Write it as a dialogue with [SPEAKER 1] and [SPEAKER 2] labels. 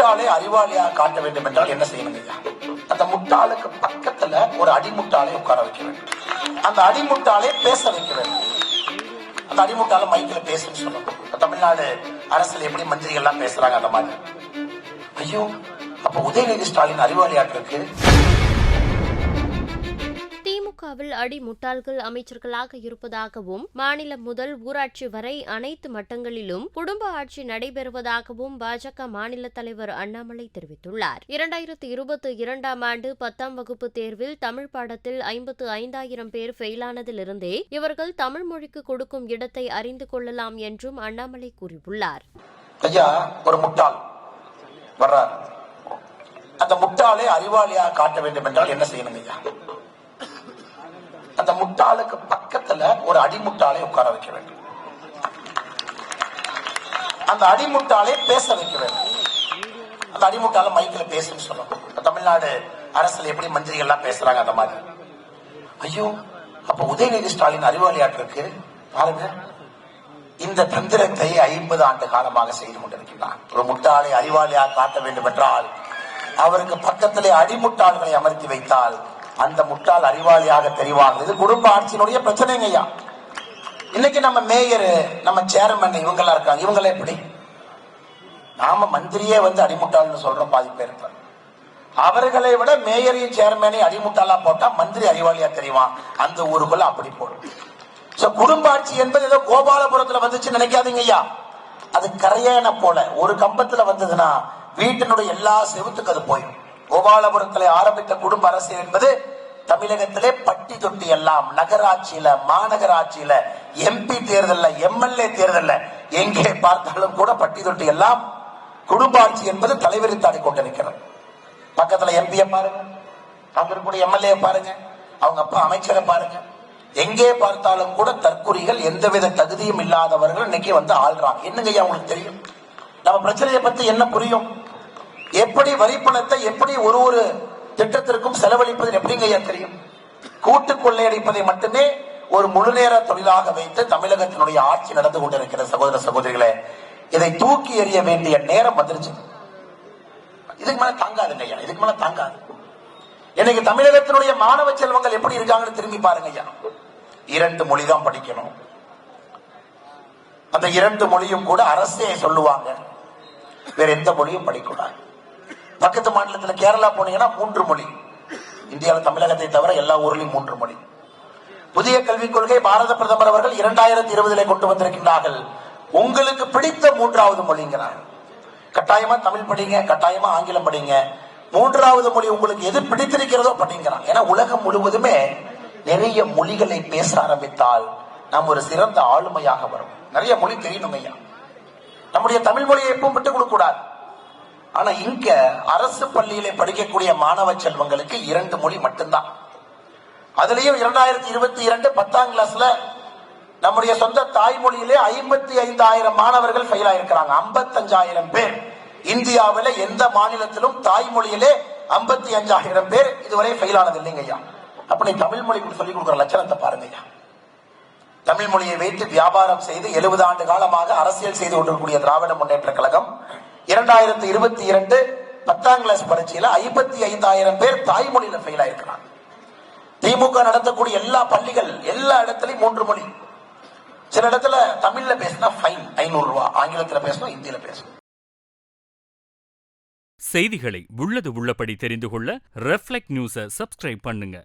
[SPEAKER 1] முட்டாளை அறிவாளியாக காட்ட வேண்டும் என்றால் என்ன செய்யணும்? அந்த முட்டாளுக்கு பக்கத்துல ஒரு அடிமுட்டாளை உட்கார வைக்க வேண்டும். அந்த அடிமுட்டாளை பேச வைக்க வேண்டும். அந்த அடிமுட்டாளை மைக்கில் பேசுன்னு சொல்லணும். தமிழ்நாடு அரசியல் எப்படி மந்திரிகள் எல்லாம் பேசுறாங்க அந்த மாதிரி. ஐயோ, அப்ப உதயநிதி ஸ்டாலின் அறிவாளியாட்டிருக்கு.
[SPEAKER 2] திமுகவில் அடிமுட்டாள்கள் அமைச்சர்களாக இருப்பதாகவும் மாநிலம் முதல் ஊராட்சி வரை அனைத்து மட்டங்களிலும் குடும்ப ஆட்சி நடைபெறுவதாகவும் பாஜக மாநில தலைவர் அண்ணாமலை தெரிவித்துள்ளார். 2022ஆம் ஆண்டு 10ஆம் வகுப்பு தேர்வில் தமிழ் பாடத்தில் 55,000 பேர் ஃபெயிலானதிலிருந்தே இவர்கள் தமிழ் மொழிக்கு கொடுக்கும் இடத்தை அறிந்து கொள்ளலாம் என்றும் அண்ணாமலை கூறியுள்ளார்.
[SPEAKER 1] ஐயா, ஒரு முட்டாள் வர்றார். அந்த முட்டாளை அறிவாளியாக காட்ட வேண்டும் என்றால் என்ன செய்யணும்? ஐயா, அந்த முட்டாளுக்கு பக்கத்துல ஒரு அடிமுட்டாளை உட்கார வைக்க வேண்டும். அந்த அடிமுட்டாளை பேச வைக்க வேண்டும். அந்த அடிமுட்டாளை மைக்கில் பேசுன்னு சொல்லணும். தமிழ்நாடு அரசியல் எப்படி மந்திரிகள் எல்லாம் பேசுறாங்க அந்த மாதிரி. ஐயோ, அப்ப உதயநிதி ஸ்டாலின் அறிவாளியாட்டிருக்கு. பாருங்க, இந்த தந்திரத்தை 50 ஆண்டு காலமாக செய்து கொண்டிருக்கிறார். ஒரு முட்டாளை அறிவாளியாக காட்ட வேண்டும் என்றால் அவருக்கு பக்கத்திலே அடிமுட்டாள்களை அமர்த்தி வைத்தால் அந்த முட்டாள் அறிவாளியாக தெரிவாங்க. இது குடும்ப ஆட்சியினுடைய பிரச்சனைங்கய்யா. இன்னைக்கு நம்ம மேயர், நம்ம சேர்மன் இவங்களா இருக்காங்க. இவங்கள எப்படி நாம மந்திரியே அடிமுட்டாள்னு சொல்றோம். பாதி பேர் அவர்களை விட மேயரையும் சேர்மனையும் அடிமுட்டாளா போட்டா மந்திரி அறிவாளியா தெரிவான். அந்த ஊருக்குள்ள அப்படி போடும். குடும்ப ஆட்சி என்பது ஏதோ கோபாலபுரத்துல வந்துச்சு நினைக்காதீங்க ஐயா. அது கரையேன போல ஒரு கம்பத்துல வந்ததுன்னா வீட்டினுடைய எல்லா செவுத்துக்கு அது போயிடும். கோபாலபுரத்தில் ஆரம்பித்த குடும்ப அரசியல் என்பது தமிழகத்திலே பட்டி தொட்டி எல்லாம் நகராட்சியில, மாநகராட்சியில, MP தேர்தல்ல, MLA தேர்தல்ல எங்கே பார்த்தாலும் கூட பட்டி தொட்டி எல்லாம் குடும்ப ஆட்சி என்பது தலைவிரித்தாடி கொண்டிருக்கிறது. பக்கத்துல MP பாருங்க, அங்க இருக்கக்கூடிய MLA பாருங்க, அவங்க அப்பா அமைச்சரை பாருங்க. எங்கே பார்த்தாலும் கூட தற்குறிகள், எந்தவித தகுதியும் இல்லாதவர்கள் இன்னைக்கு ஆள்றாங்க. என்னங்க ஐயா உங்களுக்கு தெரியும்? நம்ம பிரச்சனையை பத்தி என்ன புரியும்? எப்படி வரிப்பணத்தை எப்படி ஒரு திட்டத்திற்கும் செலவழிப்பது எப்படிங்க ஐயா தெரியும்? கூட்டு கொள்ளையடிப்பதை மட்டுமே ஒரு முழு நேர தொழிலாக வைத்து தமிழகத்தினுடைய ஆட்சி நடந்து கொண்டிருக்கிற சகோதர சகோதரிகளே, இதை தூக்கி எறிய வேண்டிய நேரம் வந்துருச்சு. இதுக்கு மேல தாங்காதுங்க ஐயா, இதுக்கு மேல தாங்காது. இன்னைக்கு தமிழகத்தினுடைய மாணவ செல்வங்கள் எப்படி இருக்காங்கன்னு திரும்பி பாருங்க ஐயா. 2 மொழி தான் படிக்கணும். அந்த 2 மொழியும் கூட அரசே சொல்லுவாங்க, வேற எந்த மொழியும் படிக்கூடாது. பக்கத்து மாநிலத்தில் கேரளா போனீங்கன்னா 3 மொழி. இந்தியாவில் தமிழகத்தை தவிர எல்லா ஊர்லயும் 3 மொழி. புதிய கல்விக் கொள்கை பாரத பிரதமர் அவர்கள் 2020 கொண்டு வந்திருக்கின்றார்கள். உங்களுக்கு பிடித்த 3வது மொழிங்கிறார். கட்டாயமா தமிழ் படிங்க, கட்டாயமா ஆங்கிலம் படிங்க. 3வது மொழி உங்களுக்கு எது பிடித்திருக்கிறதோ படிங்கிறாங்க. ஏன்னா உலகம் முழுவதுமே நிறைய மொழிகளை பேச ஆரம்பித்தால் நாம் ஒரு சிறந்த ஆளுமையாக வரும். நிறைய மொழி தெரியணும் ஐயா. நம்முடைய தமிழ் மொழியை எப்பவும் விட்டுக் கொடுக்க கூடாது. ஆனா இங்க அரசு பள்ளியிலே படிக்கக்கூடிய மாணவ செல்வங்களுக்கு 2 மொழி மட்டும்தான். அதுலயும் 2022 10ஆம் கிளாஸ்ல நம்முடைய சொந்த தாய்மொழியிலே 55,000 மாணவர்கள் ஃபெயில் ஆயிருக்கிறாங்க. 55,000 பேர். இந்தியாவில எந்த மாநிலத்திலும் தாய்மொழியிலே 55,000 பேர் இதுவரை ஃபெயில் ஆனது இல்லைங்க ஐயா. அப்ப நீ தமிழ் மொழி சொல்லிக் கொடுக்குற லட்சணத்தை பாருங்க ஐயா. தமிழ் மொழியை வைத்து வியாபாரம் செய்து 70 ஆண்டு காலமாக அரசியல் செய்து கொண்டிருக்கக்கூடிய திராவிட முன்னேற்ற கழகம் 2022 10ஆம் கிளாஸ் பரீட்சையில 55,000 பேர் தாய்மொழியில ஃபெயில் ஆயிருக்கிறாங்க. திமுக நடத்தக்கூடிய எல்லா பள்ளிகள் எல்லா இடத்துலயும் 3 மொழி. சில இடத்துல தமிழ்ல பேசினா ஃபைன் 500 ரூபாய், ஆங்கிலத்தில் பேசணும், இந்தியில பேசணும்.
[SPEAKER 3] செய்திகளை உள்ளது உள்ளபடி தெரிந்து கொள்ள ரெஃப்ளெக்ட் நியூஸை சப்ஸ்கிரைப் பண்ணுங்க.